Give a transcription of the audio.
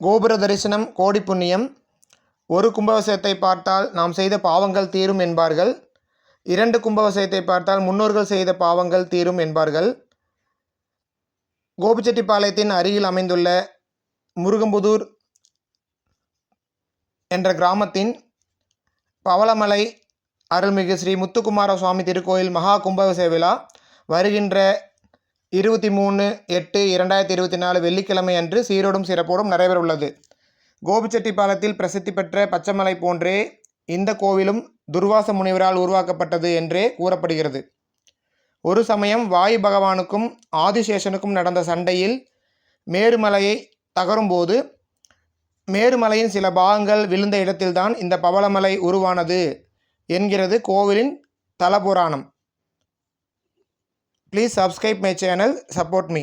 கோபுர தரிசனம் கோடி புண்ணியம். ஒரு கும்பாபிஷேகத்தை பார்த்தால் நாம் செய்த பாவங்கள் தீரும் என்பார்கள். 2 கும்பாபிஷேகத்தை பார்த்தால் முன்னோர்கள் செய்த பாவங்கள் தீரும் என்பார்கள். கோபிச்செட்டிப்பாளையத்தின் அருகில் அமைந்துள்ள முருகம்புதூர் என்ற கிராமத்தின் பவளமலை அருள்மிகு ஸ்ரீ முத்துக்குமார சுவாமி திருக்கோயில் மகா கும்பாபிஷேக விழா வருகின்ற 23/8/2024 வெள்ளிக்கிழமை அன்று சீரோடும் சிறப்போடும் நடைபெற உள்ளது. கோபிச்செட்டிப்பாளையத்தில் பிரசித்தி பெற்ற பச்சைமலை போன்றே இந்த கோவிலும் துர்வாச முனிவரால் உருவாக்கப்பட்டது என்றே கூறப்படுகிறது. ஒரு சமயம் வாயு பகவானுக்கும் ஆதிசேஷனுக்கும் நடந்த சண்டையில் மேருமலையை தகரும்போது மேருமலையின் சில பாகங்கள் விழுந்த இடத்தில்தான் இந்த பவளமலை உருவானது என்கிறது கோவிலின் தலபுராணம். Please subscribe my channel, support me.